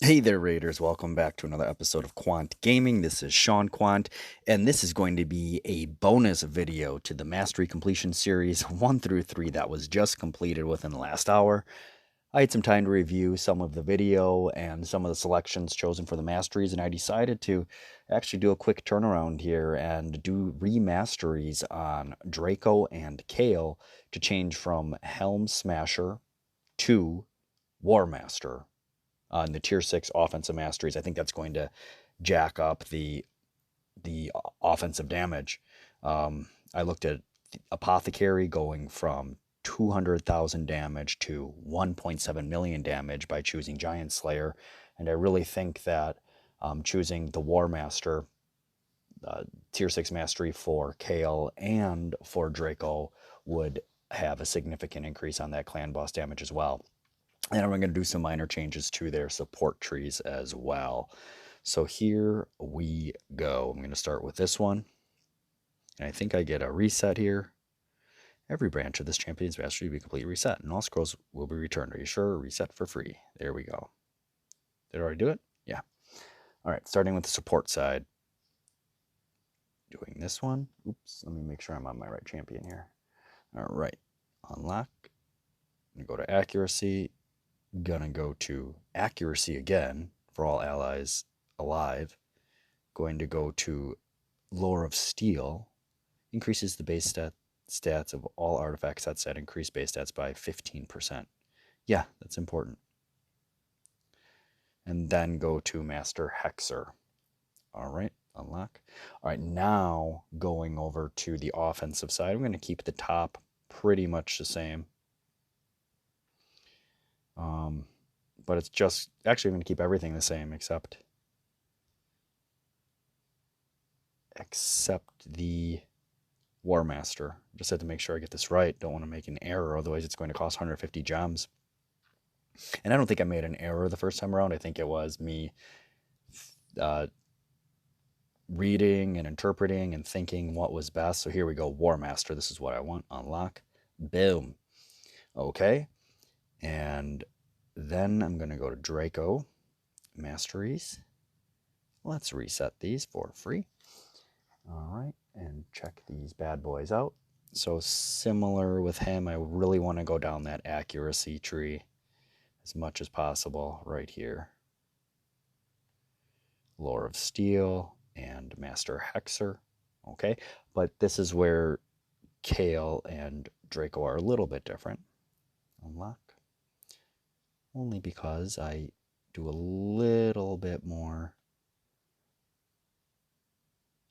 Hey there, Raiders. Welcome back to another episode of Quant Gaming. This is Sean Quant, and this is going to be a bonus video to the Mastery Completion Series 1 through 3 that was just completed within the last hour. I had some time to review some of the video and some of the selections chosen for the Masteries, and I decided to actually do a quick turnaround here and do remasteries on Draco and Kael to change from Helm Smasher to War Master on the tier 6 offensive masteries. I think that's going to jack up the offensive damage. I looked at Apothecary going from 200,000 damage to 1.7 million damage by choosing Giant Slayer, and I really think that choosing the War Master tier 6 mastery for Kael and for Draco would have a significant increase on that clan boss damage as well. And I'm going to do some minor changes to their support trees as well. So here we go. I'm going to start with this one. And I think I get a reset here. Every branch of this champion's mastery will be completely reset, and all scrolls will be returned. Are you sure? Reset for free. There we go. Did I already do it? Yeah. All right, starting with the support side. Doing this one. Oops, let me make sure I'm on my right champion here. All right, unlock. I'm going to go to accuracy. Gonna go to accuracy again for all allies alive. Going to go to Lore of Steel. Increases the base stats of all artifact sets that increase base stats by 15%. Yeah, that's important. And then go to Master Hexer. All right, unlock. All right, now going over to the offensive side, I'm going to keep the top pretty much the same. But it's just, actually I'm going to keep everything the same except the War Master. Just had to make sure I get this right. Don't want to make an error, otherwise it's going to cost 150 gems. And I don't think I made an error the first time around. I think it was me reading and interpreting and thinking what was best. So here we go, War Master. This is what I want. Unlock. Boom. Okay. And then I'm going to go to Draco Masteries. Let's reset these for free. All right, and check these bad boys out. So similar with him, I really want to go down that accuracy tree as much as possible right here. Lore of Steel and Master Hexer. Okay, but this is where Kael and Draco are a little bit different. Unlock. Only because I do a little bit more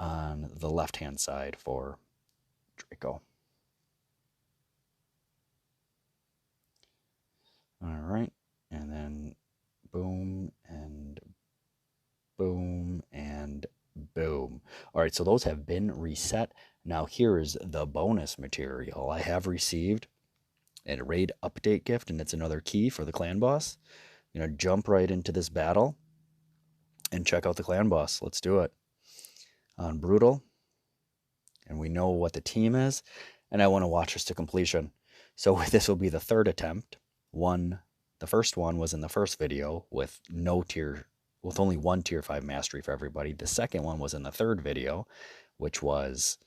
on the left-hand side for Draco. All right, and then boom and boom and boom. All right, so those have been reset. Now here is the bonus material. I have received a raid update gift, and it's another key for the clan boss. I'm going to jump right into this battle and check out the clan boss. Let's do it. On Brutal, and we know what the team is, and I want to watch this to completion. So this will be the third attempt. The first one was in the first video with only one tier 5 mastery for everybody. The second one was in the third video, which was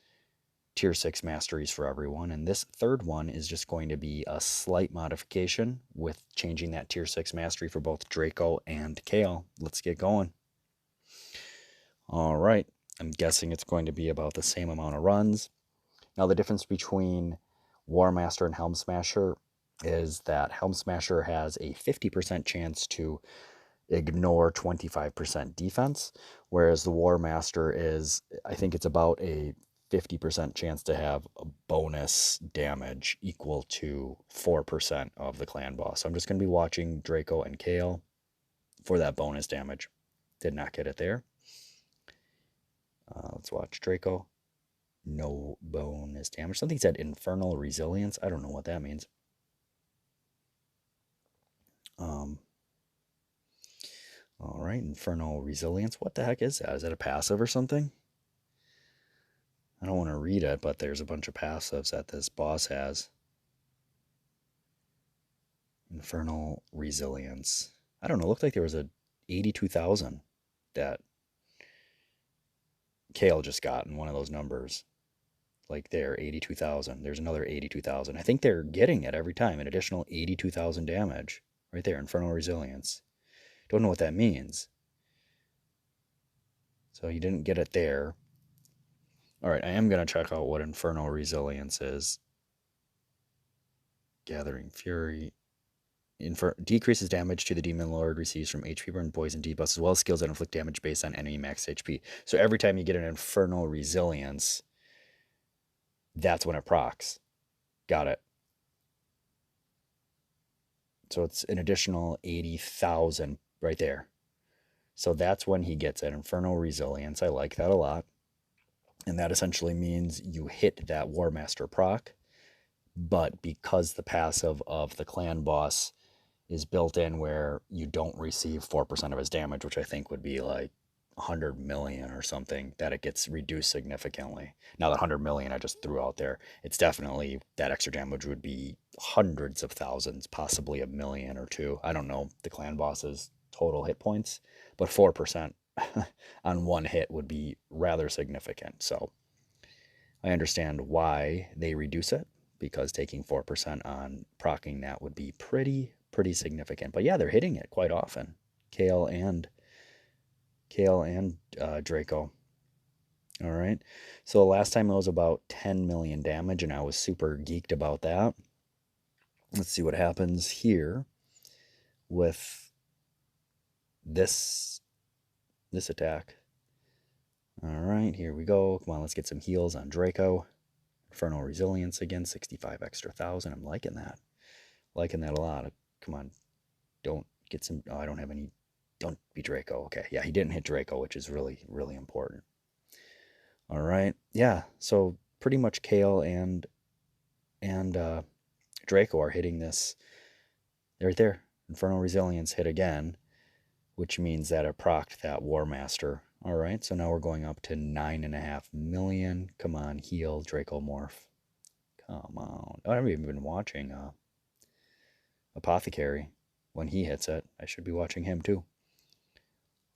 tier 6 masteries for everyone. And this third one is just going to be a slight modification with changing that tier 6 mastery for both Draco and Kael. Let's get going. All right. I'm guessing it's going to be about the same amount of runs. Now, the difference between War Master and Helm Smasher is that Helm Smasher has a 50% chance to ignore 25% defense, whereas the War Master is, I think it's about a 50% chance to have a bonus damage equal to 4% of the clan boss. So I'm just going to be watching Draco and Kael for that bonus damage. Did not get it there. Let's watch Draco. No bonus damage. Something said Infernal Resilience. I don't know what that means. All right, Infernal Resilience. What the heck is that? Is that a passive or something? I don't want to read it, but there's a bunch of passives that this boss has. Infernal Resilience. I don't know. It looked like there was a 82,000 that Kael just got in one of those numbers. Like there, 82,000. There's another 82,000. I think they're getting it every time. An additional 82,000 damage. Right there, Infernal Resilience. Don't know what that means. So you didn't get it there. All right, I am going to check out what Infernal Resilience is. Gathering Fury. Decreases damage to the Demon Lord receives from HP burn, poison, debuffs, as well as skills that inflict damage based on enemy max HP. So every time you get an Infernal Resilience, that's when it procs. Got it. So it's an additional 80,000 right there. So that's when he gets it. Infernal Resilience. I like that a lot. And that essentially means you hit that War Master proc, but because the passive of the clan boss is built in where you don't receive 4% of his damage, which I think would be like 100 million or something, that it gets reduced significantly. Now, that 100 million I just threw out there, it's definitely, that extra damage would be hundreds of thousands, possibly a million or two. I don't know the clan boss's total hit points, but 4% on one hit would be rather significant. So I understand why they reduce it, because taking 4% on proccing that would be pretty significant. But yeah, they're hitting it quite often. Kael and Draco. All right. So the last time it was about 10 million damage, and I was super geeked about that. Let's see what happens here with this attack. All right, here we go. Come on, let's get some heals on Draco. Infernal Resilience again, 65 extra thousand. I'm liking that. Liking that a lot. Come on, don't get some. Oh, I don't have any. Don't be Draco. Okay, yeah, he didn't hit Draco, which is really important. All right, yeah. So pretty much Kael and Draco are hitting this. Right there, Infernal Resilience hit again, which means that it procced that War Master. All right, so now we're going up to 9.5 million. Come on, heal Dracomorph. Come on. I haven't even been watching Apothecary. When he hits it, I should be watching him too.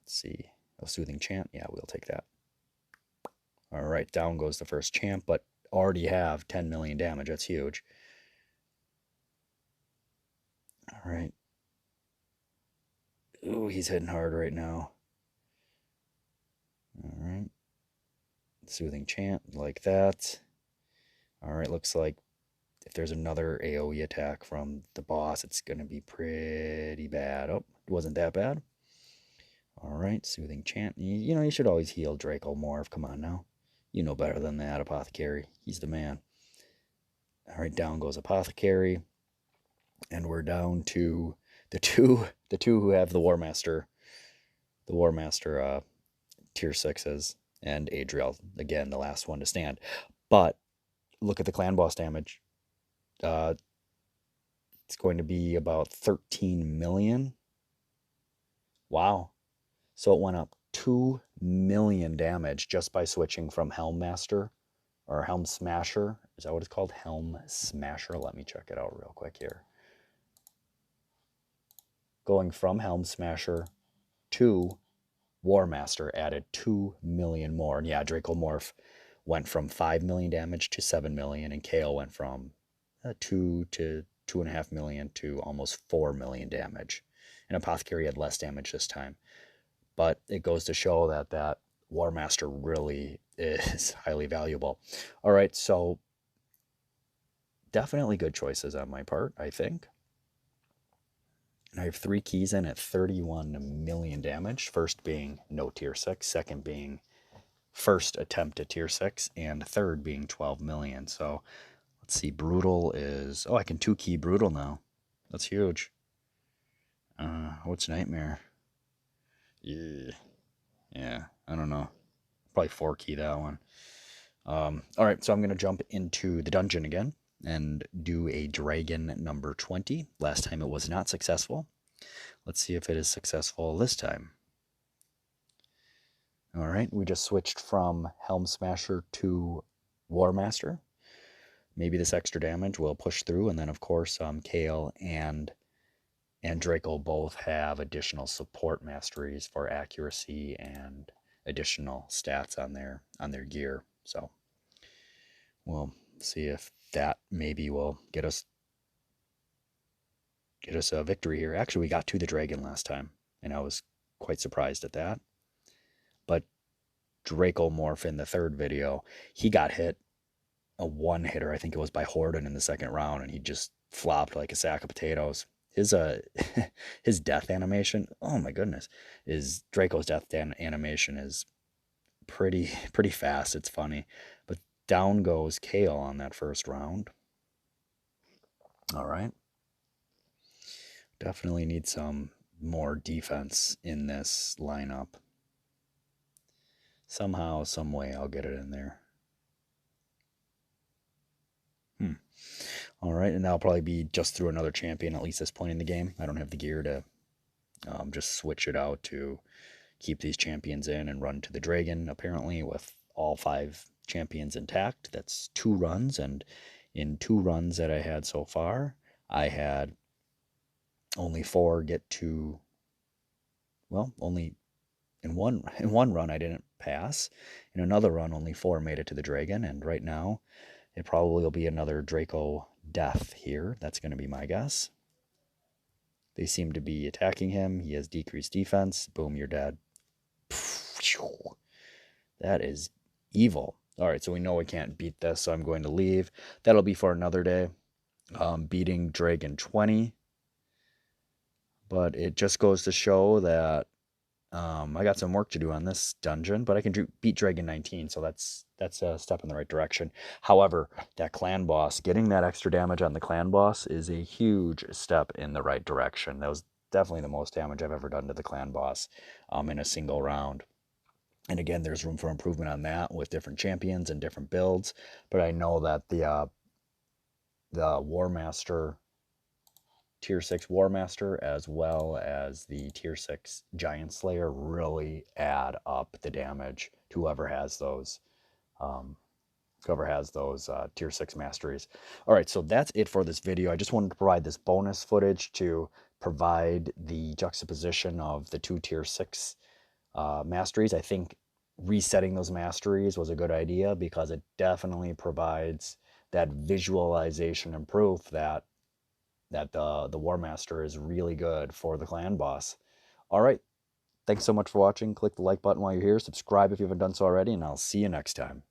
Let's see. A Soothing Chant. Yeah, we'll take that. All right, down goes the first champ, but already have 10 million damage. That's huge. All right. Ooh, he's hitting hard right now. All right. Soothing Chant, like that. All right, looks like if there's another AoE attack from the boss, it's going to be pretty bad. Oh, it wasn't that bad. All right, Soothing Chant. You know, you should always heal Dracomorph. Come on now. You know better than that, Apothecary. He's the man. All right, down goes Apothecary. And we're down to the two who have the War Master tier 6s, and Adriel, again, the last one to stand. But look at the clan boss damage. It's going to be about 13 million. Wow. So it went up 2 million damage just by switching from Helm Master or Helm Smasher. Is that what it's called? Helm Smasher. Let me check it out real quick here. Going from Helm Smasher to War Master added 2 million more. And yeah, Dracomorph went from 5 million damage to 7 million, and Kael went from 2 to 2.5 million to almost 4 million damage. And Apothecary had less damage this time. But it goes to show that that War Master really is highly valuable. All right, so definitely good choices on my part, I think. And I have 3 keys in at 31 million damage. First being no tier 6, second being first attempt at tier 6, and third being 12 million. So let's see, Brutal is... Oh, I can 2-key Brutal now. That's huge. What's Nightmare? Yeah, I don't know. Probably 4-key that one. All right, so I'm going to jump into the dungeon again and do a dragon number 20. Last time it was not successful. Let's see if it is successful this time. All right, we just switched from Helm Smasher to War Master. Maybe this extra damage will push through, and then of course Kael and and Draco both have additional support masteries for accuracy and additional stats on their gear. So we'll see if that maybe will get us a victory here. Actually, we got to the dragon last time, and I was quite surprised at that. But Dracomorph in the third video, he got hit a one hitter. I think it was by Horden in the second round, and he just flopped like a sack of potatoes. His his death animation, oh my goodness, is Draco's death animation is pretty fast. It's funny, but down goes Kael on that first round. All right, definitely need some more defense in this lineup. Somehow, some way, I'll get it in there. All right, and that'll probably be just through another champion at least this point in the game. I don't have the gear to just switch it out to keep these champions in and run to the dragon, apparently, with all 5 champions intact. That's 2 runs, and in 2 runs that I had so far, I had only 4 get to, well, only in one run I didn't pass. In another run, only 4 made it to the dragon, and right now, it probably will be another Draco death here. That's going to be my guess. They seem to be attacking him. He has decreased defense. Boom, you're dead. That is evil. All right, so we know we can't beat this, so I'm going to leave. That'll be for another day. Beating Dragon 20. But it just goes to show that I got some work to do on this dungeon, but I can beat Dragon 19, so that's a step in the right direction. However, that clan boss, getting that extra damage on the clan boss is a huge step in the right direction. That was definitely the most damage I've ever done to the clan boss in a single round. And again, there's room for improvement on that with different champions and different builds. But I know that the War Master, Tier 6 War Master, as well as the Tier 6 Giant Slayer really add up the damage to whoever has those. Tier 6 masteries. All right, so that's it for this video. I just wanted to provide this bonus footage to provide the juxtaposition of the 2 Tier 6 masteries. I think resetting those masteries was a good idea because it definitely provides that visualization and proof that the War Master is really good for the clan boss. All right, thanks so much for watching. Click the like button while you're here. Subscribe if you haven't done so already, and I'll see you next time.